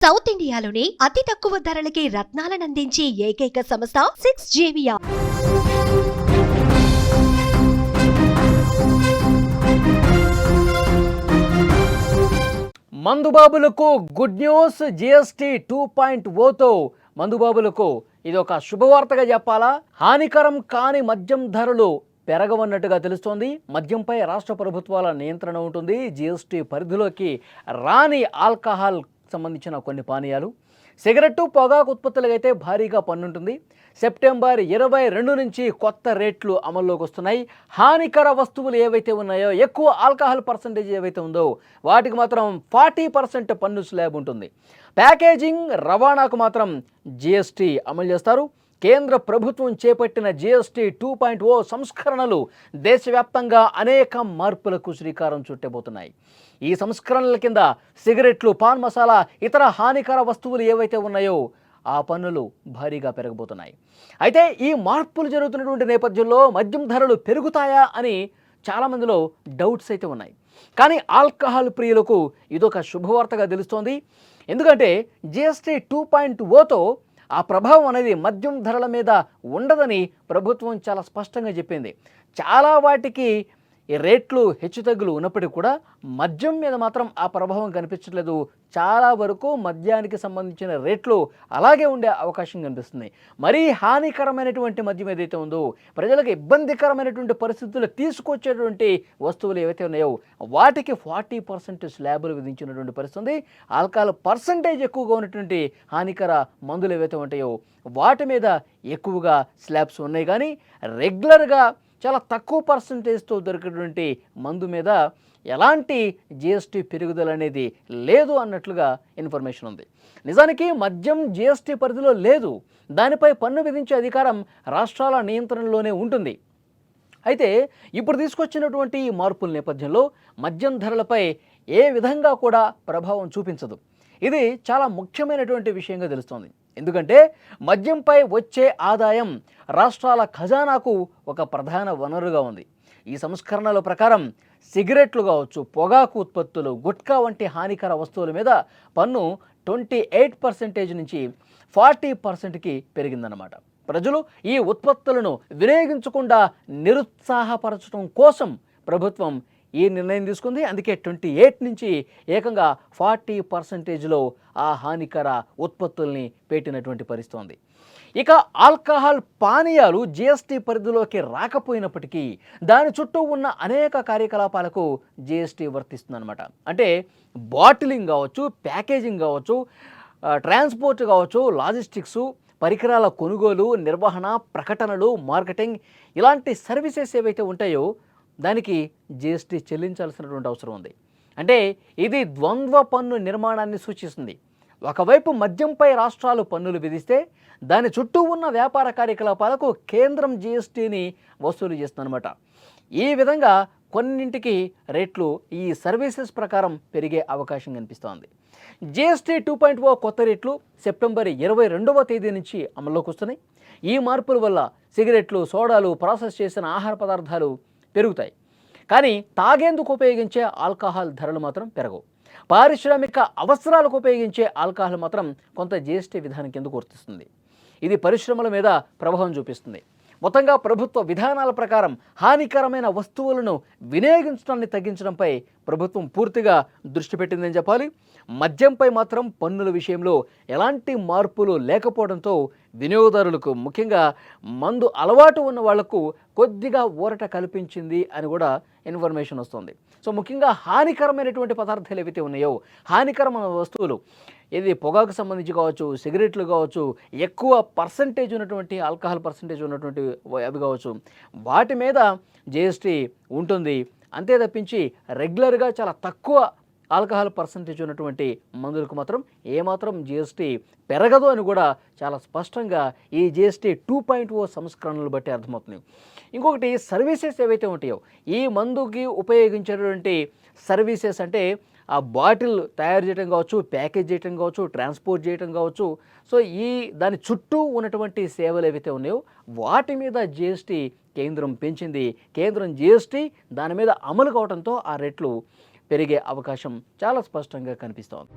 South ఇండియాలోని అతి తక్కువ ధరలకి రత్నాలనందించే ఏకైక సంస్థ 6JVR. మందుబాబులకు గుడ్ న్యూస్. జిఎస్టీ 2.0తో మందుబాబులకు ఇది ఒక శుభవార్తగా చెప్పాలా? హానికరం కాని మద్యం ధరలు పెరగవన్నట్టుగా తెలుస్తోంది. మద్యంపై రాష్ట్ర ప్రభుత్వాల నియంత్రణ ఉంటుంది. జిఎస్టీ పరిధిలోకి రాని ఆల్కహాల్ సంబంధించిన కొన్ని పానీయాలు, సిగరెట్టు, పొగాకు ఉత్పత్తులకైతే భారీగా పన్నుంటుంది. సెప్టెంబర్ 22 నుంచి కొత్త రేట్లు అమల్లోకి వస్తున్నాయి. హానికర వస్తువులు ఏవైతే ఉన్నాయో, ఎక్కువ ఆల్కహాల్ పర్సంటేజ్ ఏవైతే ఉందో వాటికి మాత్రం 40% పన్ను స్లాబ్ ఉంటుంది. ప్యాకేజింగ్, రవాణాకు మాత్రం జిఎస్టీ అమలు చేస్తారు. కేంద్ర ప్రభుత్వం చేపట్టిన జిఎస్టీ 2.0 సంస్కరణలు దేశవ్యాప్తంగా అనేక మార్పులకు శ్రీకారం చుట్టబోతున్నాయి. ఈ సంస్కరణల కింద సిగరెట్లు, పాన్ మసాలా, ఇతర హానికర వస్తువులు ఏవైతే ఉన్నాయో ఆ పన్నులు భారీగా పెరగబోతున్నాయి. అయితే ఈ మార్పులు జరుగుతున్నటువంటి నేపథ్యంలో మద్యం ధరలు పెరుగుతాయా అని చాలామందిలో డౌట్స్ అయితే ఉన్నాయి. కానీ ఆల్కహాల్ ప్రియులకు ఇదొక శుభవార్తగా తెలుస్తోంది. ఎందుకంటే జిఎస్టీ 2.0తో ఆ ప్రభావం అనేది మద్యం ధరల మీద ఉండదని ప్రభుత్వం చాలా స్పష్టంగా చెప్పింది. చాలా వాటికి ఈ రేట్లు హెచ్చుతగ్గులు ఉన్నప్పటికీ కూడా మద్యం మీద మాత్రం ఆ ప్రభావం కనిపించట్లేదు. చాలా వరకు మద్యానికి సంబంధించిన రేట్లు అలాగే ఉండే అవకాశం కనిపిస్తుంది. మరీ హానికరమైనటువంటి మద్యం ఏదైతే ఉందో, ప్రజలకు ఇబ్బందికరమైనటువంటి పరిస్థితులు తీసుకొచ్చేటువంటి వస్తువులు ఏవైతే ఉన్నాయో వాటికి 40% స్లాబులు విధించినటువంటి పరిస్థితి. ఆల్కహాల్ పర్సంటేజ్ ఎక్కువగా ఉన్నటువంటి హానికర మందులు ఏవైతే ఉంటాయో వాటి మీద ఎక్కువగా స్లాబ్స్ ఉన్నాయి. కానీ రెగ్యులర్గా చాలా తక్కువ పర్సంటేజ్తో దొరికేటువంటి మందు మీద ఎలాంటి జిఎస్టీ పెరుగుదల అనేది లేదు అన్నట్లుగా ఇన్ఫర్మేషన్ ఉంది. నిజానికి మద్యం జిఎస్టీ పరిధిలో లేదు. దానిపై పన్ను విధించే అధికారం రాష్ట్రాల నియంత్రణలోనే ఉంటుంది. అయితే ఇప్పుడు తీసుకొచ్చినటువంటి ఈ మార్పుల నేపథ్యంలో మద్యం ధరలపై ఏ విధంగా కూడా ప్రభావం చూపించదు. ఇది చాలా ముఖ్యమైనటువంటి విషయంగా తెలుస్తోంది. ఎందుకంటే మద్యంపై వచ్చే ఆదాయం రాష్ట్రాల ఖజానాకు ఒక ప్రధాన వనరుగా ఉంది. ఈ సంస్కరణల ప్రకారం సిగరెట్లు కావచ్చు, పొగాకు ఉత్పత్తులు, గుట్కా వంటి హానికర వస్తువుల మీద పన్ను 28% నుంచి 40%కి పెరిగిందన్నమాట. ప్రజలు ఈ ఉత్పత్తులను వినియోగించకుండా నిరుత్సాహపరచడం కోసం ప్రభుత్వం ఈ నిర్ణయం తీసుకుంది. అందుకే 28 నుంచి ఏకంగా 40%లో ఆ హానికర ఉత్పత్తుల్ని పెట్టినటువంటి పరిస్థితి ఉంది. ఇక ఆల్కహాల్ పానీయాలు జిఎస్టీ పరిధిలోకి రాకపోయినప్పటికీ దాని చుట్టూ ఉన్న అనేక కార్యకలాపాలకు జిఎస్టీ వర్తిస్తుందన్నమాట. అంటే బాటిలింగ్ కావచ్చు, ప్యాకేజింగ్ కావచ్చు, ట్రాన్స్పోర్ట్ కావచ్చు, లాజిస్టిక్సు, పరికరాల కొనుగోలు, నిర్వహణ, ప్రకటనలు, మార్కెటింగ్ ఇలాంటి సర్వీసెస్ ఏవైతే ఉంటాయో దానికి జిఎస్టీ చెల్లించాల్సినటువంటి అవసరం ఉంది. అంటే ఇది ద్వంద్వ పన్ను నిర్మాణాన్ని సూచిస్తుంది. ఒకవైపు మద్యంపై రాష్ట్రాలు పన్నులు విధిస్తే దాని చుట్టూ ఉన్న వ్యాపార కార్యకలాపాలకు కేంద్రం జిఎస్టీని వసూలు చేస్తుందన్నమాట. ఈ విధంగా కొన్నింటికి రేట్లు ఈ సర్వీసెస్ ప్రకారం పెరిగే అవకాశం కనిపిస్తోంది. జిఎస్టీ 2.0 కొత్త రేట్లు సెప్టెంబర్ 22వ తేదీ నుంచి అమల్లోకి వస్తున్నాయి. ఈ మార్పుల వల్ల సిగరెట్లు, సోడాలు, ప్రాసెస్ చేసిన ఆహార పదార్థాలు పెరుగుతాయి. కానీ తాగేందుకు ఉపయోగించే ఆల్కహాల్ ధరలు మాత్రం పెరగవు. పారిశ్రామిక అవసరాలకు ఉపయోగించే ఆల్కహాల్ మాత్రం కొంత జిఎస్టీ విధానం కింద వర్తిస్తుంది. ఇది పరిశ్రమల మీద ప్రభావం చూపిస్తుంది. మొత్తంగా ప్రభుత్వ విధానాల ప్రకారం హానికరమైన వస్తువులను వినియోగించడాన్ని తగ్గించడంపై ప్రభుత్వం పూర్తిగా దృష్టి పెట్టిందని చెప్పాలి. మద్యంపై మాత్రం పన్నుల విషయంలో ఎలాంటి మార్పులు లేకపోవడంతో వినియోగదారులకు, ముఖ్యంగా మందు అలవాటు ఉన్న వాళ్లకు కొద్దిగా ఊరట కల్పించింది అని కూడా ఇన్ఫర్మేషన్ వస్తుంది. సో ముఖ్యంగా హానికరమైనటువంటి పదార్థాలు ఏవైతే ఉన్నాయో, హానికరమైన వస్తువులు, ఇది పొగాకు సంబంధించి కావచ్చు, సిగరెట్లు కావచ్చు, ఎక్కువ పర్సంటేజ్ ఉన్నటువంటి ఆల్కహాల్ పర్సంటేజ్ ఉన్నటువంటి అవి కావచ్చు, వాటి మీద జిఎస్టీ ఉంటుంది. అంతే తప్పించి రెగ్యులర్గా చాలా తక్కువ ఆల్కహాల్ పర్సంటేజ్ ఉన్నటువంటి మందులకు మాత్రం ఏమాత్రం జిఎస్టీ పెరగదు అని కూడా చాలా స్పష్టంగా ఈ జిఎస్టీ 2.0 సంస్కరణలు బట్టి అర్థమవుతుంది. ఇంకొకటి సర్వీసెస్ ఏవైతే ఉంటాయో, ఈ మందుకి ఉపయోగించేటువంటి సర్వీసెస్ అంటే ఆ బాటిల్ తయారు చేయడం కావచ్చు, ప్యాకేజ్ చేయడం కావచ్చు, ట్రాన్స్పోర్ట్ చేయడం కావచ్చు, సో దాని చుట్టూ ఉన్నటువంటి సేవలు ఏవైతే ఉన్నాయో వాటి మీద జిఎస్టీ కేంద్రం పెంచింది. కేంద్రం జిఎస్టీ దాని మీద అమలు కావడంతో ఆ రేట్లు పెరిగే అవకాశం చాలా స్పష్టంగా కనిపిస్తోంది.